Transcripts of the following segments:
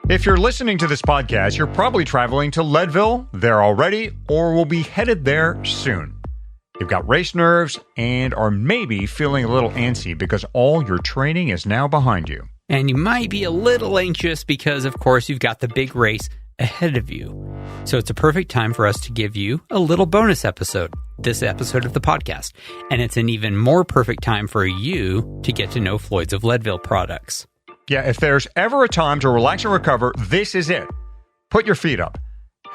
If you're listening to this podcast, you're probably traveling to Leadville, there already, or will be headed there soon. You've got race nerves and are maybe feeling a little antsy because all your training is now behind you. And you might be a little anxious because, of course, you've got the big race ahead of you. So it's a perfect time for us to give you a little bonus episode, this episode of the podcast. And it's an even more perfect time for you to get to know Floyd's of Leadville products. Yeah, if there's ever a time to relax and recover, this is it. Put your feet up.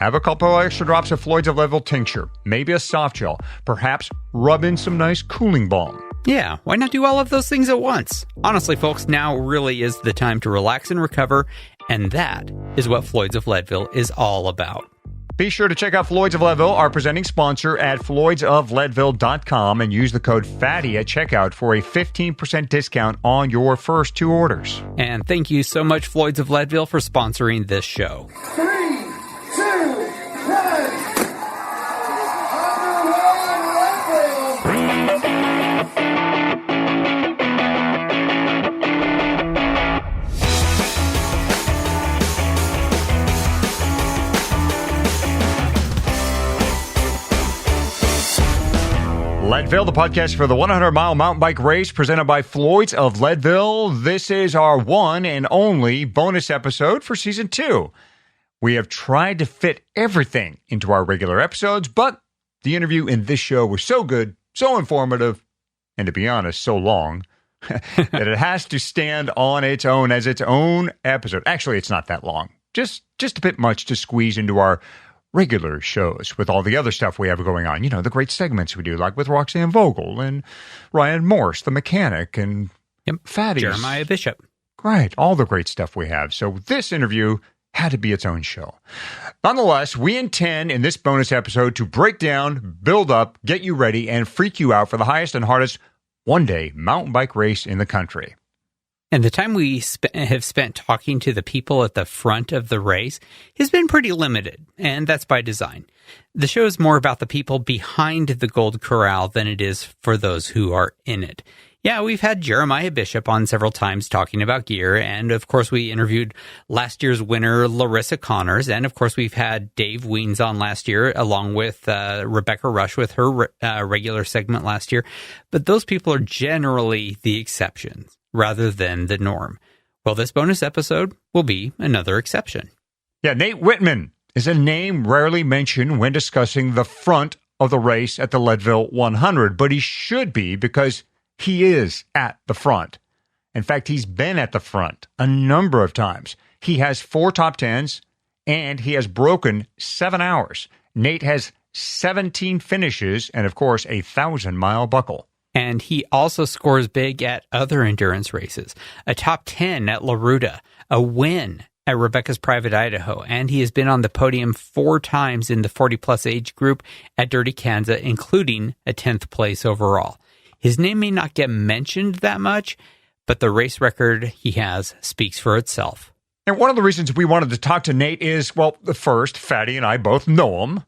Have a couple extra drops of Floyd's of Leadville tincture, maybe a soft gel, perhaps rub in some nice cooling balm. Yeah, why not do all of those things at once? Honestly, folks, now really is the time to relax and recover, and that is what Floyd's of Leadville is all about. Be sure to check out Floyd's of Leadville, our presenting sponsor, at floydsofleadville.com and use the code FATTY at checkout for a 15% discount on your first 2 orders. And thank you so much, Floyd's of Leadville, for sponsoring this show. 3, 2, 1. Leadville, the podcast for the 100-mile mountain bike race presented by Floyd's of Leadville. This is our one and only bonus episode for Season 2. We have tried to fit everything into our regular episodes, but the interview in this show was so good, so informative, and to be honest, so long, that it has to stand on its own as its own episode. Actually, it's not that long. Just a bit much to squeeze into our regular shows with all the other stuff we have going on. You know, the great segments we do, like with Roxanne Vogel and Ryan Morse, the mechanic, and Fatties. Jeremiah Bishop. Right, all the great stuff we have. So this interview had to be its own show. Nonetheless, we intend in this bonus episode to break down, build up, get you ready, and freak you out for the highest and hardest one-day mountain bike race in the country. And the time we have spent talking to the people at the front of the race has been pretty limited, and that's by design. The show is more about the people behind the Gold Corral than it is for those who are in it. Yeah, we've had Jeremiah Bishop on several times talking about gear, and of course we interviewed last year's winner, Larissa Connors, and of course we've had Dave Weens on last year, along with Rebecca Rush with her regular segment last year. But those people are generally the exceptions rather than the norm. Well, this bonus episode will be another exception. Yeah, Nate Whitman is a name rarely mentioned when discussing the front of the race at the Leadville 100, but he should be because he is at the front. In fact, he's been at the front a number of times. He has 4 top 10s, and he has broken 7 hours. Nate has 17 finishes, and of course, a 1,000-mile buckle. And he also scores big at other endurance races. A top 10 at Ruta, a win at Rebecca's Private Idaho, and he has been on the podium 4 times in the 40-plus age group at Dirty Kanza, including a 10th place overall. His name may not get mentioned that much, but the race record he has speaks for itself. And one of the reasons we wanted to talk to Nate is, well, first, Fatty and I both know him.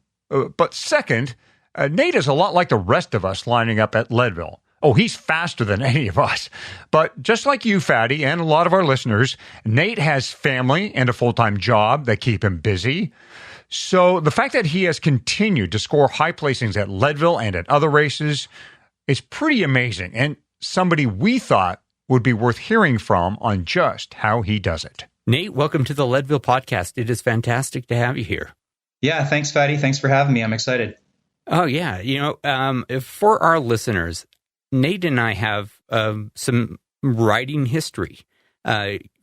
But second, Nate is a lot like the rest of us lining up at Leadville. Oh, he's faster than any of us. But just like you, Fatty, and a lot of our listeners, Nate has family and a full-time job that keep him busy. So the fact that he has continued to score high placings at Leadville and at other races is pretty amazing, and somebody we thought would be worth hearing from on just how he does it. Nate, welcome to the Leadville podcast. It is fantastic to have you here. Yeah, thanks, Fatty. Thanks for having me. I'm excited. Oh, yeah. You know, for our listeners, Nate and I have some riding history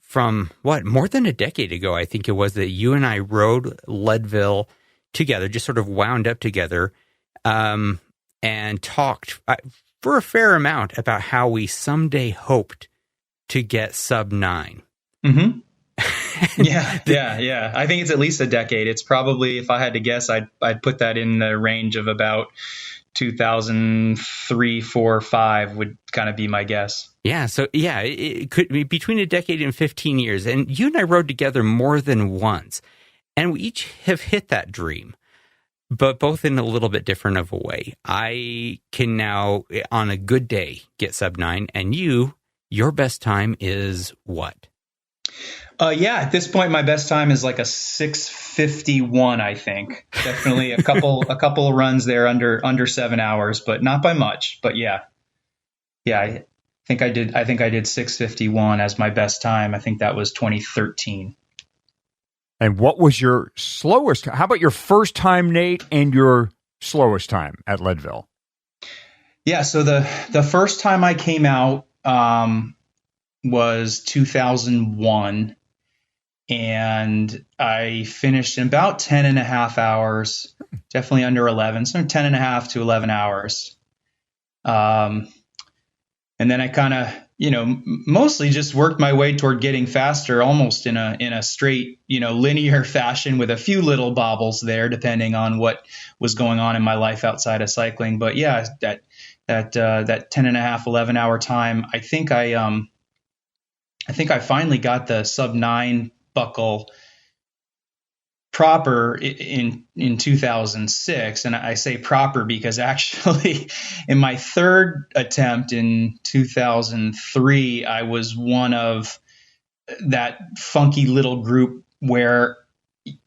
from, more than a decade ago, I think it was, that you and I rode Leadville together, just sort of wound up together, and talked for a fair amount about how we someday hoped to get sub 9. Mm-hmm. Yeah. I think it's at least a decade. It's probably, if I had to guess, I'd put that in the range of about 2003, 4, 5 would kind of be my guess. Yeah. So yeah, it could be between a decade and 15 years. And you and I rode together more than once, and we each have hit that dream, but both in a little bit different of a way. I can now, on a good day, get sub 9, and your best time is what? Yeah, at this point, my best time is like a 6:51, I think. Definitely a couple of runs there under 7 hours, but not by much. But yeah, I think I did 6:51 as my best time. I think that was 2013. And what was your slowest? How about your first time, Nate, and your slowest time at Leadville? Yeah, so the first time I came out was 2001, and I finished in about 10 and a half hours, definitely under 11, so 10 and a half to 11 hours. And then I kind of, mostly just worked my way toward getting faster, almost in a straight, linear fashion with a few little bobbles there, depending on what was going on in my life outside of cycling. But yeah, that 10 and a half, 11 hour time, I think I finally got the sub 9 buckle proper in 2006. And I say proper because actually in my third attempt in 2003, I was one of that funky little group where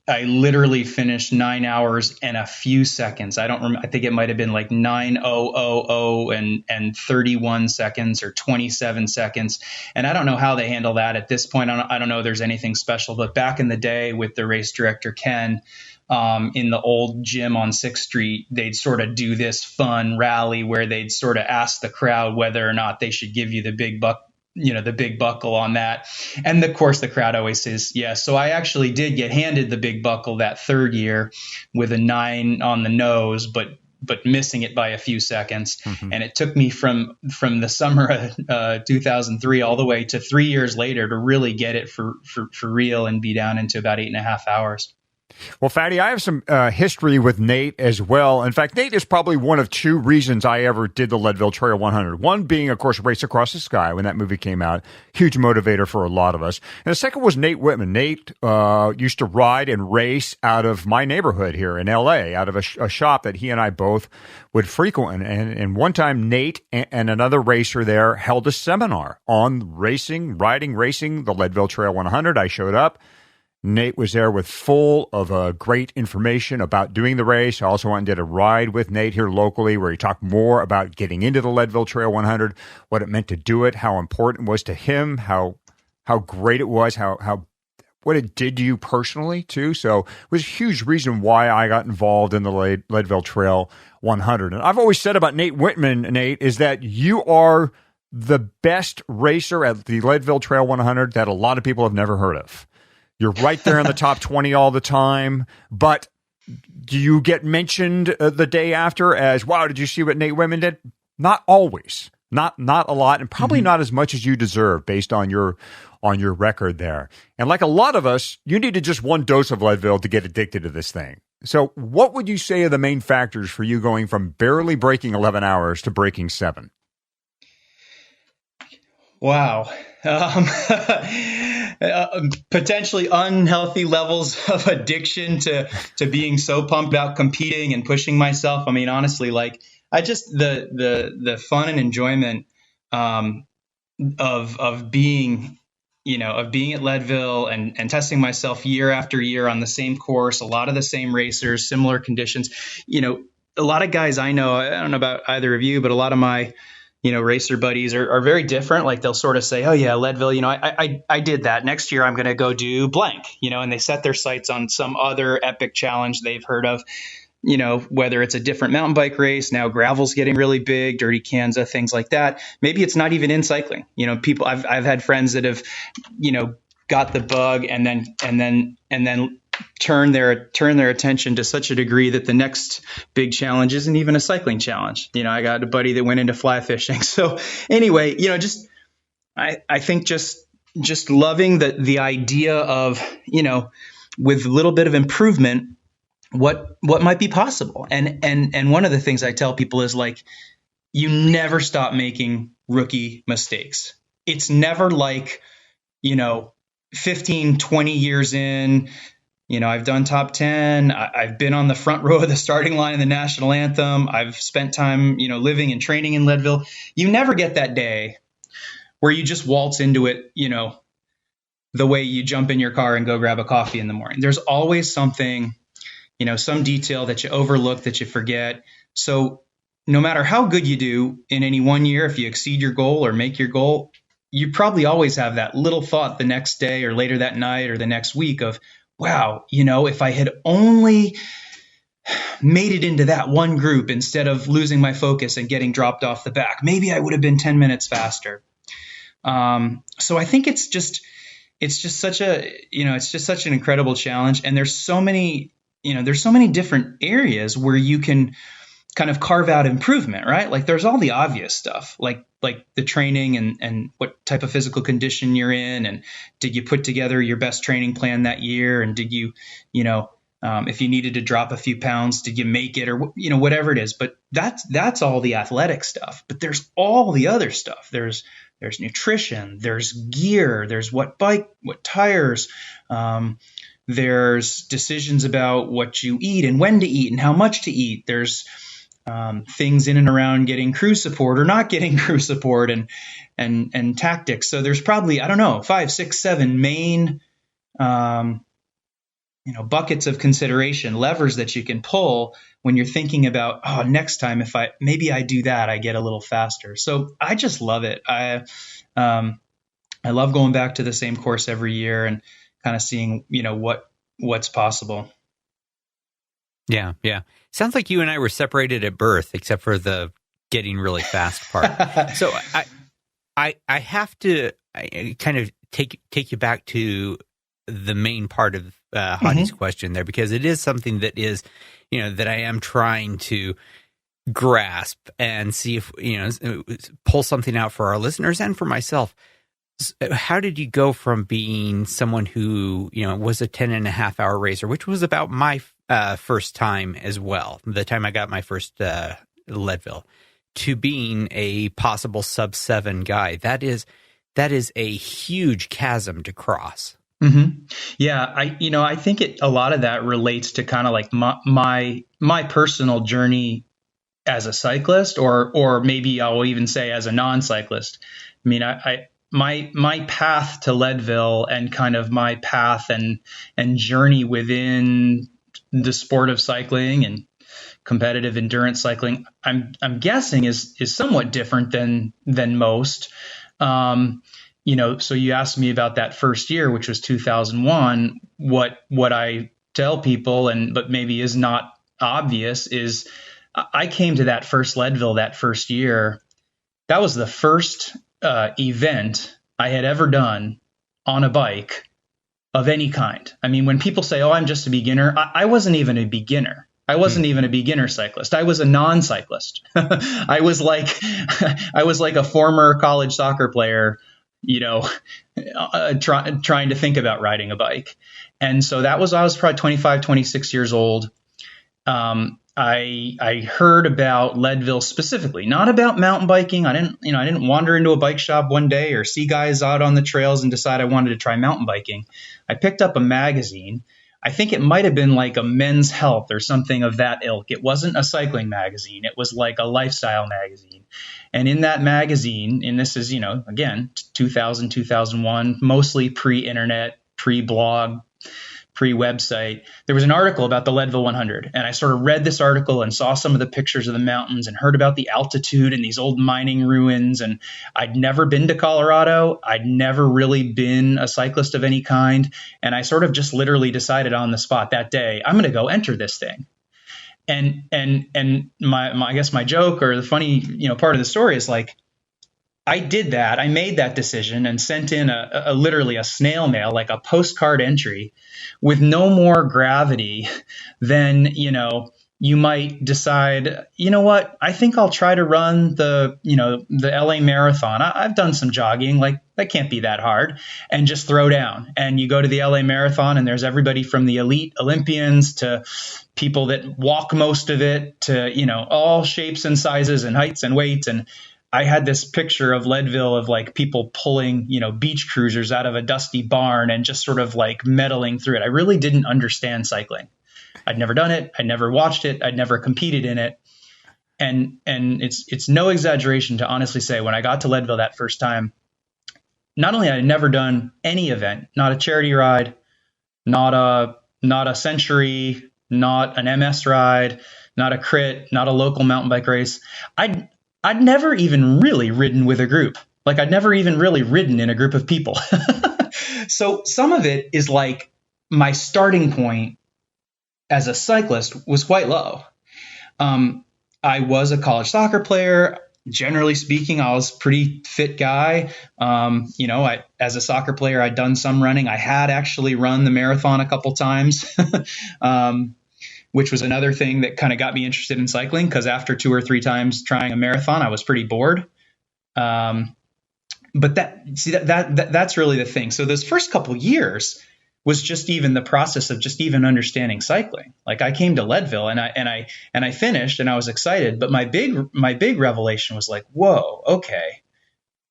I literally finished 9 hours and a few seconds. I don't remember. I think it might have been like 9:000 and 31 seconds or 27 seconds. And I don't know how they handle that at this point. I don't know if there's anything special, but back in the day with the race director, Ken, in the old gym on 6th Street, they'd sort of do this fun rally where they'd sort of ask the crowd whether or not they should give you the big buckle on that. And of course, the crowd always says yes. So I actually did get handed the big buckle that third year with a 9 on the nose, but missing it by a few seconds. Mm-hmm. And it took me from the summer of 2003 all the way to 3 years later to really get it for real and be down into about 8.5 hours. Well, Fatty, I have some history with Nate as well. In fact, Nate is probably one of two reasons I ever did the Leadville Trail 100. One being, of course, Race Across the Sky when that movie came out. Huge motivator for a lot of us. And the second was Nate Whitman. Nate used to ride and race out of my neighborhood here in L.A., out of a shop that he and I both would frequent. And one time, Nate and another racer there held a seminar on racing the Leadville Trail 100. I showed up. Nate was there with full of great information about doing the race. I also went and did a ride with Nate here locally where he talked more about getting into the Leadville Trail 100, what it meant to do it, how important it was to him, how great it was, how what it did to you personally too. So it was a huge reason why I got involved in the Leadville Trail 100. And I've always said about Nate Whitman, Nate, is that you are the best racer at the Leadville Trail 100 that a lot of people have never heard of. You're right there in the top 20 all the time, but do you get mentioned the day after as, wow, did you see what Nate Whitman did? Not always, not a lot, and probably not as much as you deserve based on your record there. And like a lot of us, you needed just one dose of Leadville to get addicted to this thing. So what would you say are the main factors for you going from barely breaking 11 hours to breaking 7? Wow. Potentially unhealthy levels of addiction to being so pumped about competing and pushing myself. I mean, honestly, like I just the fun and enjoyment of being at Leadville and testing myself year after year on the same course, a lot of the same racers, similar conditions. A lot of guys I know, I don't know about either of you, but a lot of my racer buddies are very different. Like they'll sort of say, oh yeah, Leadville, I did that. Next year I'm going to go do blank, and they set their sights on some other epic challenge they've heard of, whether it's a different mountain bike race. Now gravel's getting really big, Dirty Kanza, things like that. Maybe it's not even in cycling. People, I've had friends that have, got the bug and then turn their attention to such a degree that the next big challenge isn't even a cycling challenge. I got a buddy that went into fly fishing. So anyway, I think just loving the idea of, with a little bit of improvement, what might be possible. And one of the things I tell people is like, you never stop making rookie mistakes. It's never like, 15, 20 years in, I've done top 10. I've been on the front row of the starting line in the national anthem. I've spent time, living and training in Leadville. You never get that day where you just waltz into it, the way you jump in your car and go grab a coffee in the morning. There's always something, some detail that you overlook, that you forget. So no matter how good you do in any one year, if you exceed your goal or make your goal, you probably always have that little thought the next day or later that night or the next week of, wow, if I had only made it into that one group instead of losing my focus and getting dropped off the back, maybe I would have been 10 minutes faster. So I think it's just such an incredible challenge. And there's so many different areas where you can kind of carve out improvement, right? Like there's all the obvious stuff, like the training and what type of physical condition you're in. And did you put together your best training plan that year? And did you, if you needed to drop a few pounds, did you make it, or, whatever it is? But that's all the athletic stuff. But there's all the other stuff. There's nutrition, there's gear, there's what bike, what tires, there's decisions about what you eat and when to eat and how much to eat. There's things in and around getting crew support or not getting crew support and tactics. So there's probably, 5, 6, 7 main, buckets of consideration, levers that you can pull when you're thinking about, next time, if maybe I do that, I get a little faster. So I just love it. I love going back to the same course every year and kind of seeing, what's possible. Yeah. Yeah. Sounds like you and I were separated at birth, except for the getting really fast part. So I have to kind of take you back to the main part of Hadi's question there, because it is something that is, that I am trying to grasp and see if, pull something out for our listeners and for myself. How did you go from being someone who, was a 10.5-hour racer, which was about my first time as well, the time I got my first Leadville, to being a possible sub-7 guy? That is a huge chasm to cross. Mm-hmm. Yeah, I think a lot of that relates to kind of like my personal journey as a cyclist, or maybe I'll even say as a non-cyclist. I mean, my path to Leadville and kind of my path and journey within the sport of cycling and competitive endurance cycling, I'm guessing is somewhat different than most. So you asked me about that first year, which was 2001. What I tell people, but maybe is not obvious, is I came to that first Leadville that first year. That was the first event I had ever done on a bike of any kind. I mean, when people say, "Oh, I'm just a beginner," I wasn't even a beginner. I wasn't even a beginner cyclist. I was a non-cyclist. I was like a former college soccer player, trying to think about riding a bike. And so I was probably 25, 26 years old. I heard about Leadville specifically, not about mountain biking. I didn't wander into a bike shop one day or see guys out on the trails and decide I wanted to try mountain biking. I picked up a magazine. I think it might have been like a Men's Health or something of that ilk. It wasn't a cycling magazine. It was like a lifestyle magazine. And in that magazine, and this is, again, 2000, 2001, mostly pre-internet, pre-blog, pre-website, there was an article about the Leadville 100. And I sort of read this article and saw some of the pictures of the mountains and heard about the altitude and these old mining ruins. And I'd never been to Colorado. I'd never really been a cyclist of any kind. And I sort of just literally decided on the spot that day, I'm going to go enter this thing. And my I guess my joke or the funny, part of the story is like, I did that. I made that decision and sent in a literally a snail mail, like a postcard entry, with no more gravity than, you might decide, what, I think I'll try to run the LA Marathon. I've done some jogging, like that can't be that hard, and just throw down. And you go to the LA Marathon and there's everybody from the elite Olympians to people that walk most of it to, all shapes and sizes and heights and weights. And I had this picture of Leadville of like people pulling, beach cruisers out of a dusty barn and just sort of like medaling through it. I really didn't understand cycling. I'd never done it. I'd never watched it. I'd never competed in it. And it's no exaggeration to honestly say, when I got to Leadville that first time, not only had I never done any event, not a charity ride, not a century, not an MS ride, not a crit, not a local mountain bike race. I'd never even really ridden with a group. Like I'd never even really ridden in a group of people. So some of it is like my starting point as a cyclist was quite low. I was a college soccer player. Generally speaking, I was a pretty fit guy. As a soccer player, I'd done some running. I had actually run the marathon a couple times, which was another thing that kind of got me interested in cycling, because after 2 or 3 times trying a marathon, I was pretty bored. But that's really the thing. So those first couple years was just even the process of just even understanding cycling. Like I came to Leadville and I finished and I was excited, but my big revelation was like, whoa, okay.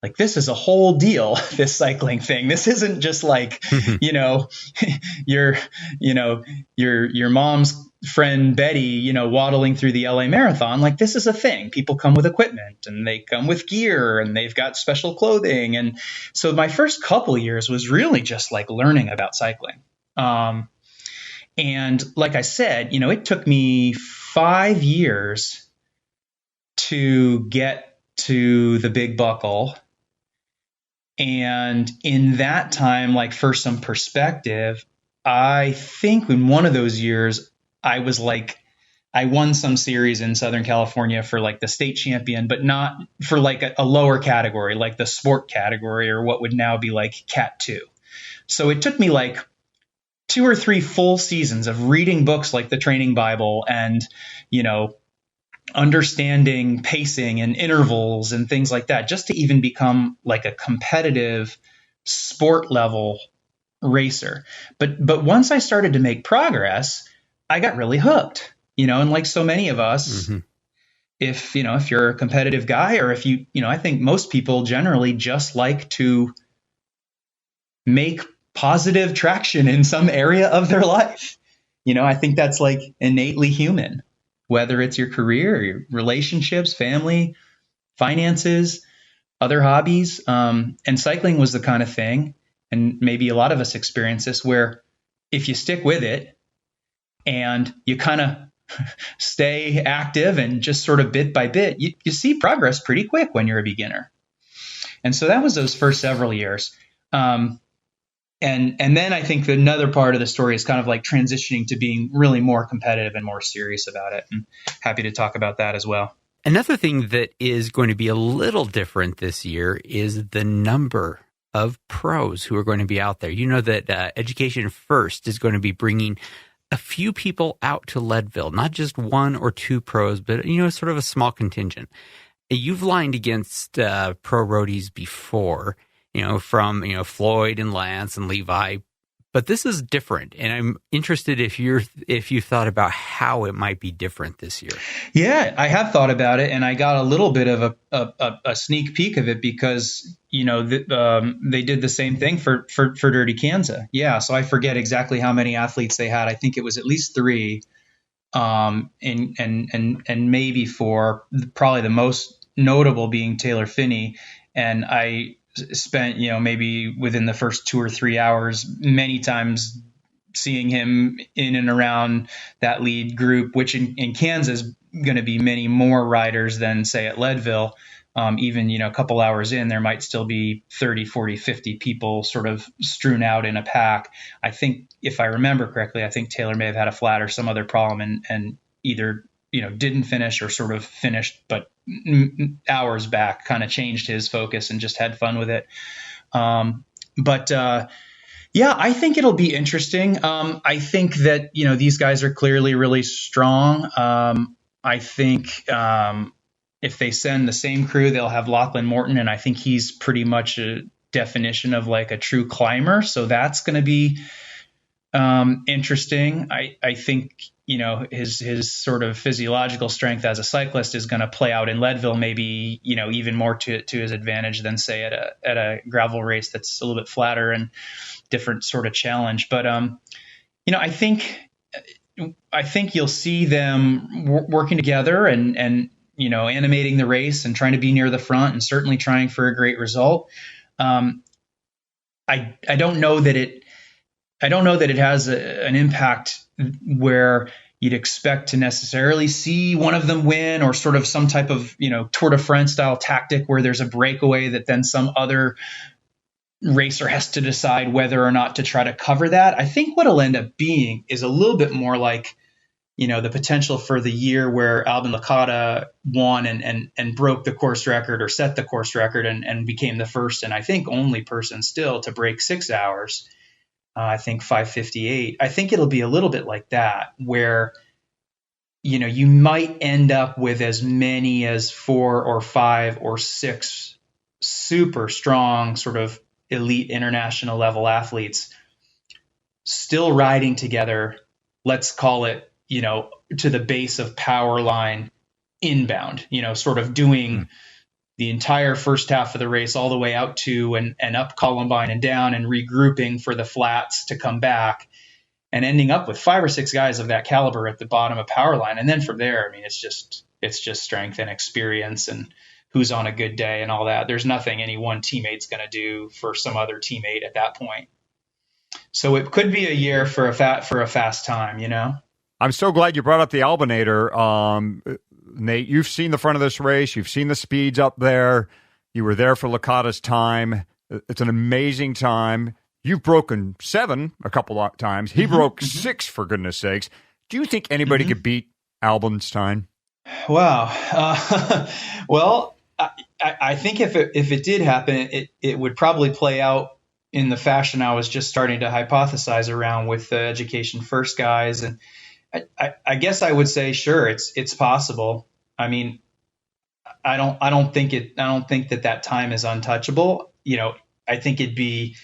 Like this is a whole deal, this cycling thing. This isn't just like, your mom's friend Betty, waddling through the LA Marathon. Like this is a thing. People come with equipment and they come with gear and they've got special clothing. And so my first couple years was really just like learning about cycling. And like I said, it took me 5 years to get to the big buckle. And in that time, like for some perspective, I think in one of those years, I won some series in Southern California for like the state champion, but not for like a lower category, like the sport category, or what would now be like Cat 2. So it took me like 2 or 3 full seasons of reading books like the Training Bible and, understanding pacing and intervals and things like that, just to even become like a competitive sport level racer. But once I started to make progress, I got really hooked, and like so many of us, if you're a competitive guy, or if I think most people generally just like to make positive traction in some area of their life. I think that's like innately human, whether it's your career, or your relationships, family, finances, other hobbies. And cycling was the kind of thing, and maybe a lot of us experience this, where if you stick with it and you kind of stay active and just sort of bit by bit, you see progress pretty quick when you're a beginner. And so that was those first several years. And then I think another part of the story is kind of like transitioning to being really more competitive and more serious about it. And happy to talk about that as well. Another thing that is going to be a little different this year is the number of pros who are going to be out there. You know that Education First is going to be bringing a few people out to Leadville, not just 1 or 2 pros, but, sort of a small contingent. You've lined against pro roadies before, from, Floyd and Lance and Levi, but this is different. And I'm interested if you thought about how it might be different this year. Yeah, I have thought about it, and I got a little bit of a sneak peek of it because, they did the same thing for Dirty Kanza. Yeah. So I forget exactly how many athletes they had. I think it was at least 3, and maybe 4, probably the most notable being Taylor Finney. And I spent, maybe within the first 2 or 3 hours, many times seeing him in and around that lead group, which in Kanza is going to be many more riders than, say, at Leadville. Even, a couple hours in, there might still be 30, 40, 50 people sort of strewn out in a pack. I think, if I remember correctly, I think Taylor may have had a flat or some other problem and either, didn't finish or sort of finished, but hours back kind of changed his focus and just had fun with it. Yeah, I think it'll be interesting. I think that, these guys are clearly really strong. I think if they send the same crew, they'll have Lachlan Morton, and I think he's pretty much a definition of like a true climber. So that's going to be interesting. I think, his sort of physiological strength as a cyclist is going to play out in Leadville, maybe, even more to his advantage than, say, at a gravel race that's a little bit flatter and different sort of challenge. But, I think you'll see them working together and animating the race and trying to be near the front and certainly trying for a great result. I don't know that it has an impact where you'd expect to necessarily see one of them win, or sort of some type of, Tour de France style tactic where there's a breakaway that then some other racer has to decide whether or not to try to cover that. I think what it'll end up being is a little bit more like, the potential for the year where Albin Licata won and broke the course record, or set the course record, and became the first and I think only person still to break 6 hours. I think 5:58. I think it'll be a little bit like that, where, you might end up with as many as 4 or 5 or 6 super strong sort of elite international level athletes still riding together. Let's call it, to the base of power line inbound, sort of doing the entire first half of the race all the way out to and up Columbine and down, and regrouping for the flats to come back, and ending up with 5 or 6 guys of that caliber at the bottom of power line. And then from there, I mean, it's just strength and experience and who's on a good day and all that. There's nothing any one teammate's going to do for some other teammate at that point. So it could be a year for a fast time, I'm so glad you brought up the Albinator. Nate, you've seen the front of this race. You've seen the speeds up there. You were there for Licata's time. It's an amazing time. You've broken 7 a couple of times. He broke 6, for goodness sakes. Do you think anybody could beat Albin's time? Wow. Well, I think if it did happen, it would probably play out in the fashion I was just starting to hypothesize around with the education first guys. And I guess I would say, sure, it's possible. I mean, I don't think that time is untouchable. I think it'd be,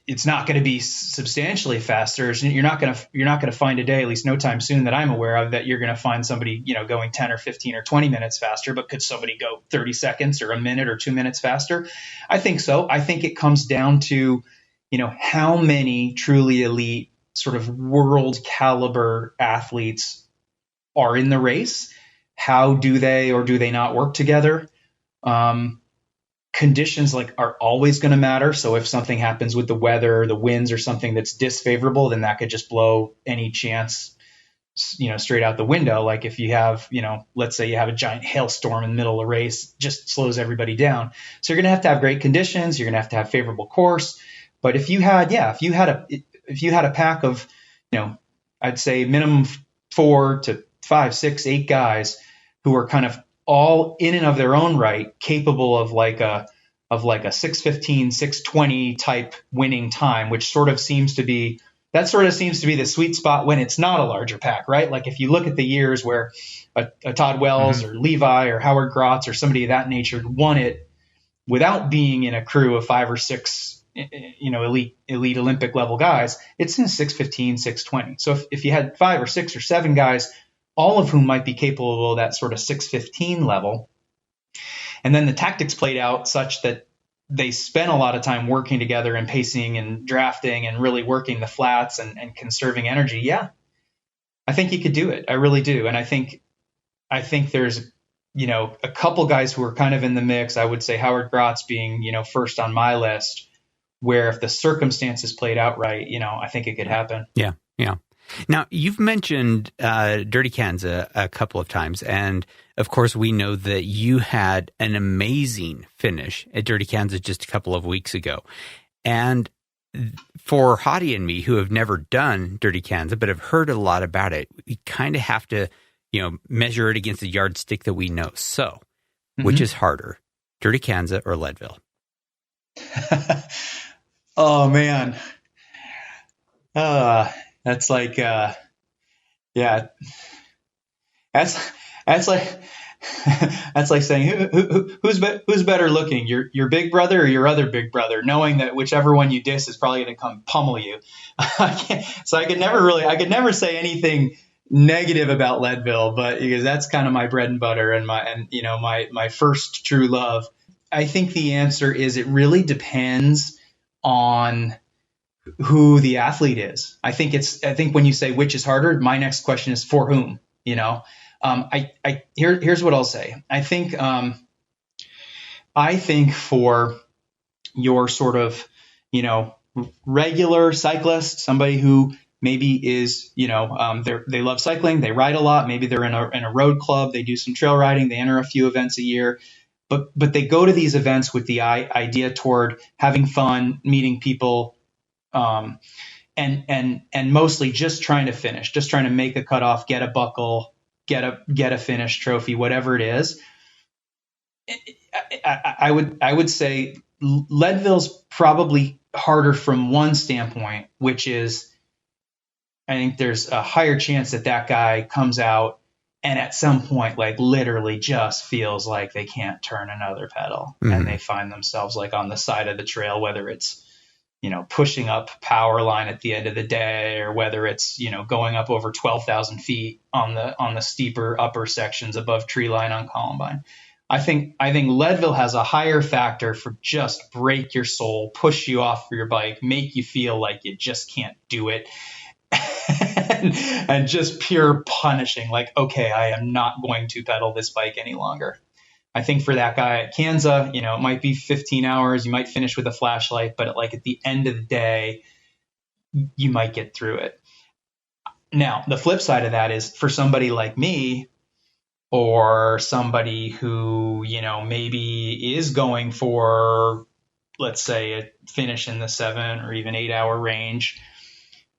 it's not going to be substantially faster. You're not going to find a day, at least no time soon that I'm aware of, that you're going to find somebody, going 10 or 15 or 20 minutes faster. But could somebody go 30 seconds or a minute or 2 minutes faster? I think so. I think it comes down to, how many truly elite sort of world caliber athletes are in the race. How do they or do they not work together? Conditions are always going to matter. So if something happens with the weather, the winds, or something that's disfavorable, then that could just blow any chance, straight out the window. Like if you have, let's say you have a giant hailstorm in the middle of the race, just slows everybody down. So you're going to have great conditions. You're going to have favorable course. But if you had a pack of, I'd say minimum 4 to 5, 6, 8 guys who are kind of all in and of their own right, capable of like a 6:15, 6:20 type winning time, which sort of seems to be the sweet spot when it's not a larger pack, right? Like if you look at the years where a Todd Wells or Levi or Howard Grotz or somebody of that nature won it without being in a crew of 5 or 6, elite Olympic level guys, it's in 6:15, 6:20. So if you had 5 or 6 or 7 guys, all of whom might be capable of that sort of 6:15 level, and then the tactics played out such that they spent a lot of time working together and pacing and drafting and really working the flats and conserving energy. Yeah, I think you could do it. I really do. And I think there's, a couple guys who are kind of in the mix. I would say Howard Grotz being, first on my list, where if the circumstances played out right, I think it could happen. Yeah. Yeah. Now, you've mentioned Dirty Kanza a couple of times, and of course, we know that you had an amazing finish at Dirty Kanza just a couple of weeks ago. And for Hadi and me, who have never done Dirty Kanza but have heard a lot about it, we kind of have to, measure it against the yardstick that we know. So, which is harder, Dirty Kanza or Leadville? Oh man. That's like, yeah, that's like saying who's better looking, your big brother or your other big brother, knowing that whichever one you diss is probably going to come pummel you. I could never say anything negative about Leadville, but because that's kind of my bread and butter and my first true love. I think the answer is it really depends on who the athlete is. I think when you say which is harder, my next question is for whom, here's what I'll say. I think for your sort of, regular cyclist, somebody who maybe is, they love cycling, they ride a lot, maybe they're in a road club, they do some trail riding, they enter a few events a year, but they go to these events with the idea toward having fun, meeting people, and mostly just trying to finish, just trying to make a cutoff, get a buckle, get a finish trophy, whatever it is. I would say Leadville's probably harder from one standpoint, which is I think there's a higher chance that guy comes out and at some point, like literally just feels like they can't turn another pedal, and they find themselves like on the side of the trail, whether it's, pushing up power line at the end of the day, or whether it's, going up over 12,000 feet on the steeper upper sections above tree line on Columbine. I think Leadville has a higher factor for just break your soul, push you off your bike, make you feel like you just can't do it. and just pure punishing, like, okay, I am not going to pedal this bike any longer. I think for that guy at Kanza, it might be 15 hours, you might finish with a flashlight, but at the end of the day, you might get through it. Now, the flip side of that is for somebody like me, or somebody who, maybe is going for, let's say, a finish in the 7 or even 8 hour range,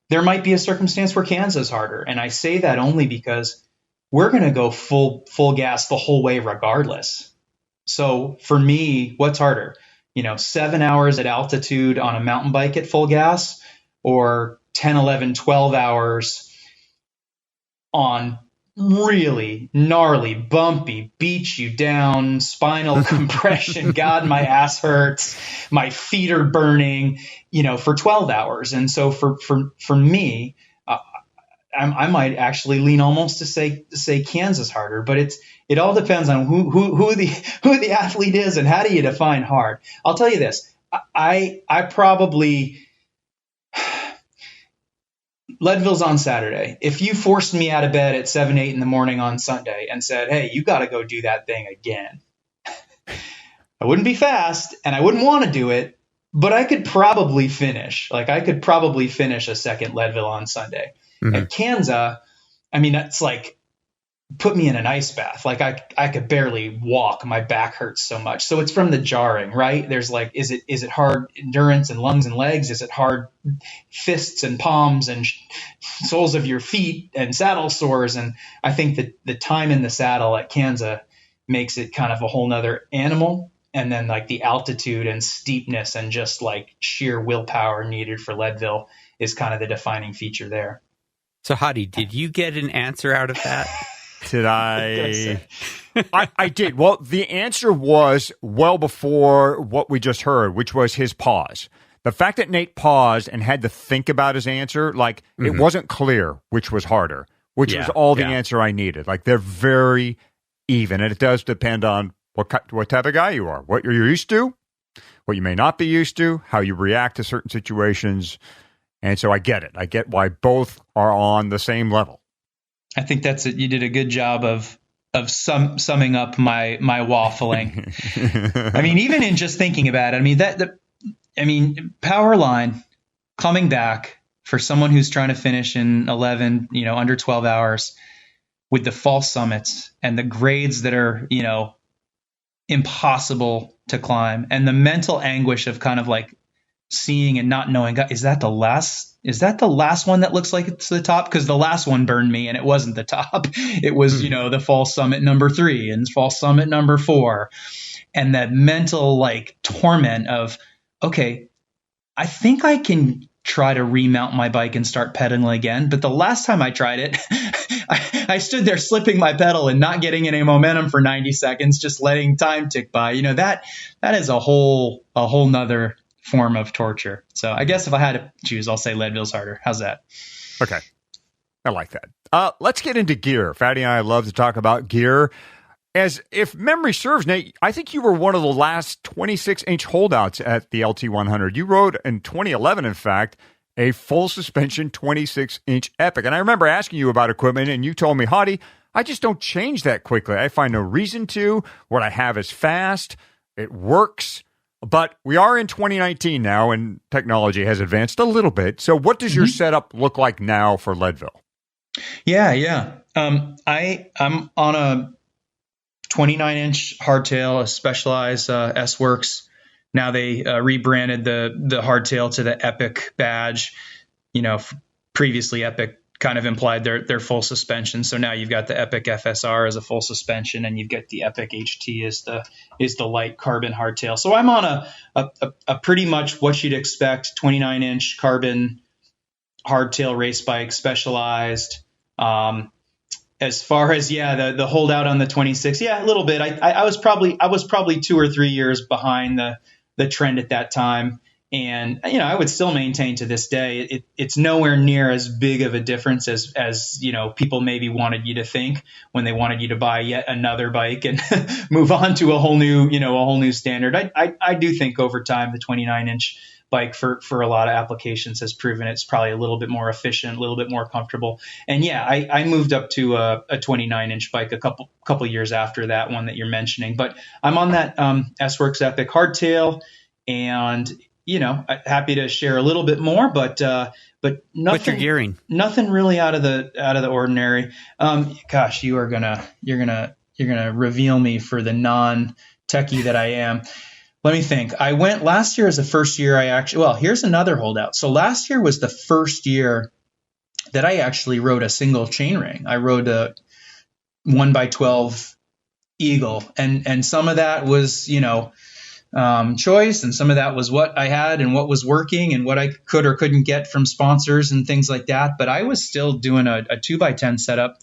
there might be a circumstance where Kanza is harder. And I say that only because we're going to go full gas the whole way regardless. So for me, what's harder? 7 hours at altitude on a mountain bike at full gas, or 10, 11, 12 hours on really gnarly, bumpy, beat you down, spinal compression. God, my ass hurts. My feet are burning, for 12 hours. And so for me, I might actually lean almost to say Kansa's harder, but it all depends on who the athlete is and how do you define hard. I'll tell you this. I probably, Leadville's on Saturday. If you forced me out of bed at 7, 8 in the morning on Sunday and said, hey, you got to go do that thing again, I wouldn't be fast and I wouldn't want to do it, but I could probably finish. I could probably finish a second Leadville on Sunday. At Kanza, that's like, put me in an ice bath. I could barely walk. My back hurts so much. So it's from the jarring, right? There's is it hard endurance and lungs and legs? Is it hard fists and palms and soles of your feet and saddle sores? And I think that the time in the saddle at Kanza makes it kind of a whole nother animal. And then the altitude and steepness and just sheer willpower needed for Leadville is kind of the defining feature there. So Hadi, did you get an answer out of that? Did I? I did. Well, the answer was well before what we just heard, which was his pause. The fact that Nate paused and had to think about his answer, it wasn't clear which was harder, which was all the answer I needed. They're very even, and it does depend on what type of guy you are, what you're used to, what you may not be used to, how you react to certain situations. And so I get it. I get why both are on the same level. I think that's it. You did a good job of summing up my waffling. Even in just thinking about it, power line coming back for someone who's trying to finish in 11, under 12 hours with the false summits and the grades that are, impossible to climb, and the mental anguish of kind of seeing and not knowing, is that the last one that looks like it's the top? Because the last one burned me and it wasn't the top. It was, the false summit number 3 and false summit number 4. And that mental torment of, okay, I think I can try to remount my bike and start pedaling again. But the last time I tried it, I stood there slipping my pedal and not getting any momentum for 90 seconds, just letting time tick by. That is a whole nother form of torture. So I guess if I had to choose, I'll say Leadville's harder. How's that? Okay. I like that. Let's get into gear. Fatty and I love to talk about gear. As if memory serves, Nate, I think you were one of the last 26-inch holdouts at the LT100. You rode in 2011, in fact, a full suspension 26-inch Epic. And I remember asking you about equipment, and you told me, Hadi, I just don't change that quickly. I find no reason to. What I have is fast. It works. But we are in 2019 now, and technology has advanced a little bit. So what does your setup look like now for Leadville? Yeah. I'm on a 29-inch hardtail, a Specialized S-Works. Now they rebranded the hardtail to the Epic badge. Previously Epic kind of implied their full suspension. So now you've got the Epic FSR as a full suspension, and you've got the Epic HT as the light carbon hardtail. So I'm on a pretty much what you'd expect 29-inch carbon hardtail race bike, Specialized. As far as the holdout on the 26, a little bit. I was probably 2 or 3 years behind the trend at that time. And, I would still maintain to this day, it's nowhere near as big of a difference as people maybe wanted you to think when they wanted you to buy yet another bike and move on to a whole new standard. I do think over time, the 29-inch bike for a lot of applications has proven it's probably a little bit more efficient, a little bit more comfortable. And I moved up to a 29-inch bike a couple years after that one that you're mentioning. But I'm on that S-Works Epic hardtail, and happy to share a little bit more, but nothing. What's your gearing? Nothing really out of the ordinary. Gosh, you're gonna reveal me for the non-techie that I am. Let me think. I went last year as the first year here's another holdout. So last year was the first year that I actually rode a single chainring. I rode a 1x12 Eagle, and some of that was choice, and some of that was what I had and what was working and what I could or couldn't get from sponsors and things like that. But I was still doing a 2x10 setup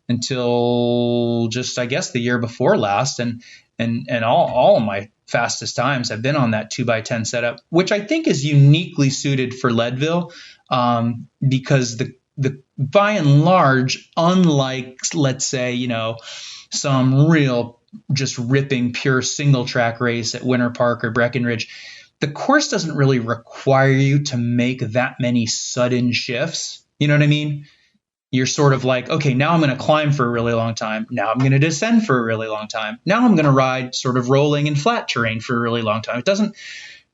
until just, I guess, the year before last, and all of my fastest times have been on that 2x10 setup, which I think is uniquely suited for Leadville, because the by and large, unlike, let's say, some real just ripping pure single track race at Winter Park or Breckenridge, the course doesn't really require you to make that many sudden shifts. You know what I mean? You're sort of like, okay, now I'm going to climb for a really long time. Now I'm going to descend for a really long time. Now I'm going to ride sort of rolling and flat terrain for a really long time. It doesn't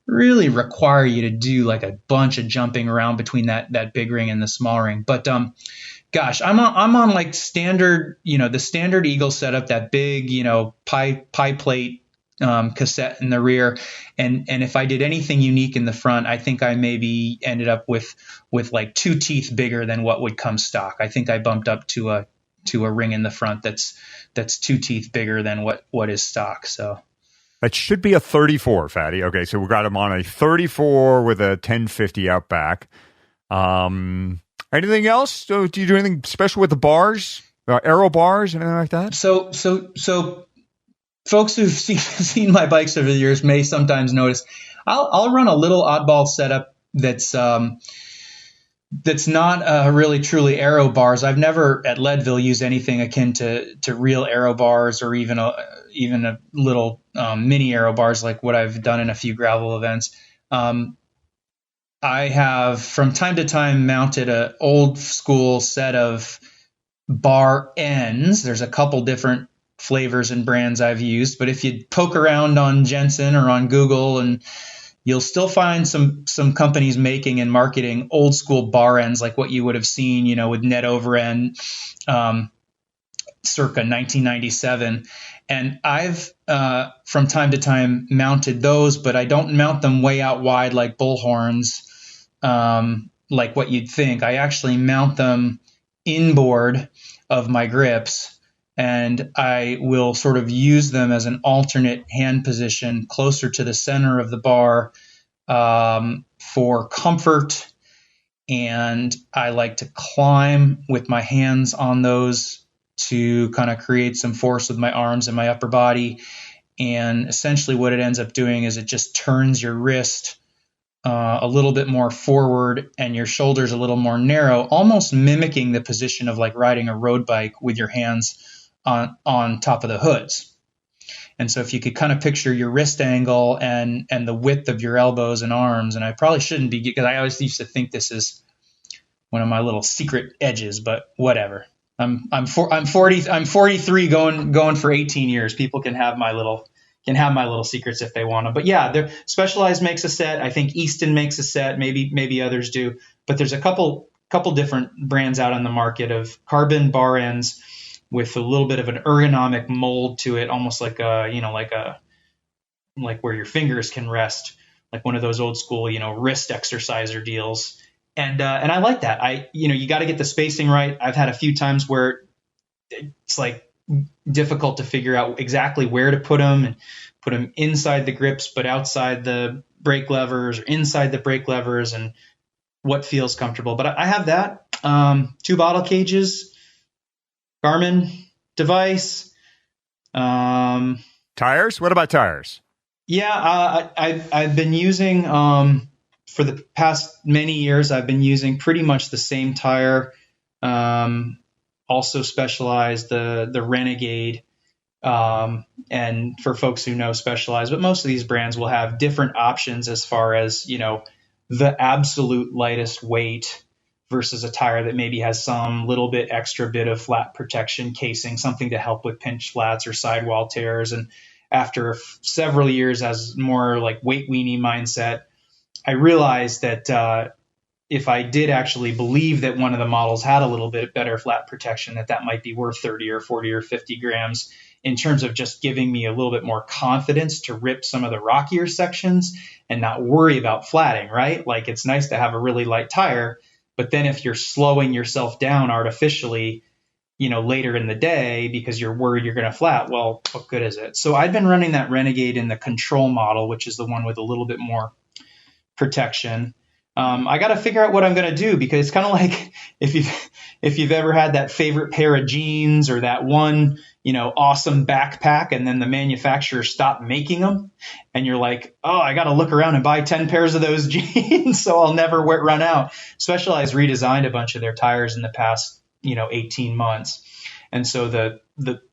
really require you to do like a bunch of jumping around between that big ring and the small ring. But gosh, I'm on like standard, the standard Eagle setup, that big, pie plate cassette in the rear. And if I did anything unique in the front, I think I maybe ended up with like 2 teeth bigger than what would come stock. I think I bumped up to a ring in the front that's 2 teeth bigger than what is stock. So that should be a 34, Fatty. Okay, so we got him on a 34 with a 1050 out back. Anything else? So do you do anything special with the bars, aero bars, anything like that? So folks who've seen my bikes over the years may sometimes notice I'll run a little oddball setup that's not really truly aero bars. I've never at Leadville used anything akin to real aero bars, or even a little mini aero bars like what I've done in a few gravel events. I have from time to time mounted an old school set of bar ends. There's a couple different flavors and brands I've used, but if you poke around on Jensen or on Google, and you'll still find some companies making and marketing old school bar ends like what you would have seen, with net over end circa 1997. And I've from time to time mounted those, but I don't mount them way out wide like bullhorns, like what you'd think. I actually mount them inboard of my grips, and I will sort of use them as an alternate hand position closer to the center of the bar for comfort. And I like to climb with my hands on those to kind of create some force with my arms and my upper body. And essentially what it ends up doing is it just turns your wrist a little bit more forward and your shoulders a little more narrow, almost mimicking the position of like riding a road bike with your hands on top of the hoods. And so if you could kind of picture your wrist angle and the width of your elbows and arms, and I probably shouldn't be, because I always used to think this is one of my little secret edges, but whatever. I'm 43 going for 18 years. People can have my little have my little secrets if they want them. But yeah, Specialized makes a set. I think Easton makes a set. Maybe others do. But there's a couple different brands out on the market of carbon bar ends with a little bit of an ergonomic mold to it, almost like like where your fingers can rest, like one of those old school, wrist exerciser deals. And I like that. You got to get the spacing right. I've had a few times where it's like difficult to figure out exactly where to put them, and put them inside the grips, but outside the brake levers, or inside the brake levers, and what feels comfortable. But I have that. 2 bottle cages, Garmin device. Tires? What about tires? Yeah, I've been using, for the past many years, I've been using pretty much the same tire. Also Specialized, the Renegade. And for folks who know Specialized, but most of these brands will have different options as far as, the absolute lightest weight versus a tire that maybe has some little bit extra bit of flat protection casing, something to help with pinch flats or sidewall tears. And after several years as more like weight weenie mindset, I realized that if I did actually believe that one of the models had a little bit better flat protection, that might be worth 30 or 40 or 50 grams in terms of just giving me a little bit more confidence to rip some of the rockier sections and not worry about flatting, right? Like, it's nice to have a really light tire, but then if you're slowing yourself down artificially, later in the day because you're worried you're going to flat, well, what good is it? So I've been running that Renegade in the control model, which is the one with a little bit more protection. I got to figure out what I'm going to do, because it's kind of like if you've ever had that favorite pair of jeans or that one, awesome backpack, and then the manufacturer stopped making them, and you're like, oh, I got to look around and buy 10 pairs of those jeans so I'll never run out. Specialized redesigned a bunch of their tires in the past, 18 months. And so the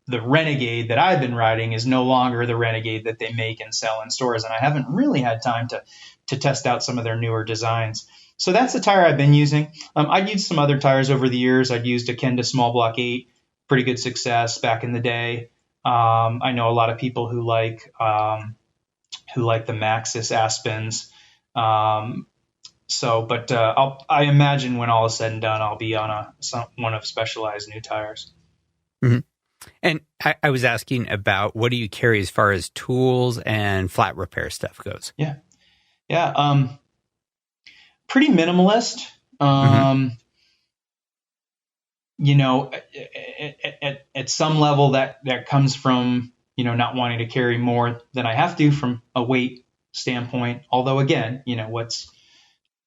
Renegade that I've been riding is no longer the Renegade that they make and sell in stores. And I haven't really had time to test out some of their newer designs. So that's the tire I've been using. I've used some other tires over the years. I've used a Kenda Small Block 8, pretty good success back in the day. I know a lot of people who like the Maxxis Aspens. I imagine when all is said and done, I'll be on one of Specialized new tires. Mm-hmm. And I was asking about, what do you carry as far as tools and flat repair stuff goes? Yeah. Pretty minimalist. At some level that comes from, not wanting to carry more than I have to from a weight standpoint. Although again, what's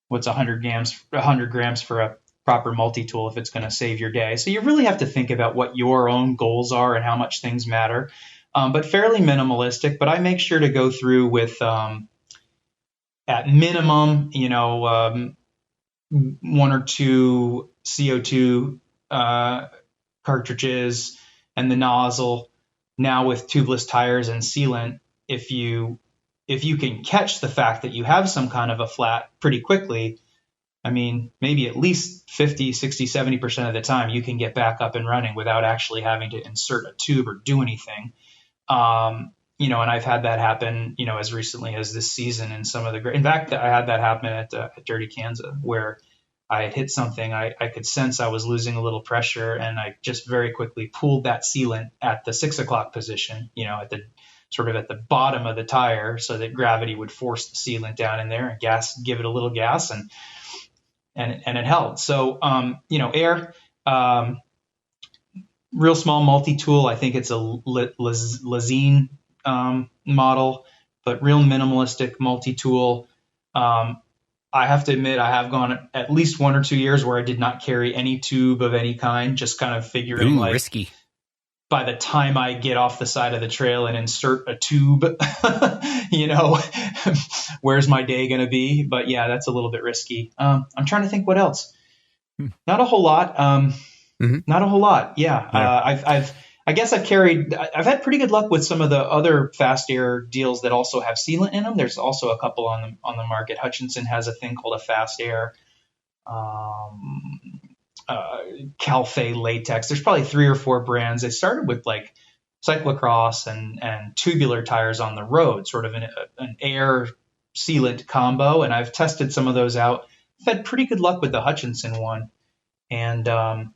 100 grams for a proper multi-tool if it's going to save your day. So you really have to think about what your own goals are and how much things matter. But fairly minimalistic, but I make sure to go through with, at minimum, 1 or 2 CO2 cartridges and the nozzle. Now with tubeless tires and sealant, if you can catch the fact that you have some kind of a flat pretty quickly, I mean, maybe at least 50, 60, 70% of the time you can get back up and running without actually having to insert a tube or do anything. And I've had that happen, as recently as this season in some of the in fact, I had that happen at Dirty Kanza, where I had hit something. I could sense I was losing a little pressure, and I just very quickly pulled that sealant at the 6 o'clock position, at the sort of at the bottom of the tire, so that gravity would force the sealant down in there and give it a little gas, and it held. So, air, real small multi-tool. I think it's a Lazine model, but real minimalistic multi-tool. I have to admit, I have gone at least 1 or 2 years where I did not carry any tube of any kind, just kind of figuring risky. By the time I get off the side of the trail and insert a tube, where's my day going to be? But yeah, that's a little bit risky. I'm trying to think what else. Not a whole lot. Not a whole lot. Yeah. I guess I've had pretty good luck with some of the other fast air deals that also have sealant in them. There's also a couple on the market. Hutchinson has a thing called a fast air, Calfe latex. There's probably 3 or 4 brands. They started with like cyclocross and tubular tires on the road, sort of an air sealant combo. And I've tested some of those out. I've had pretty good luck with the Hutchinson one. And I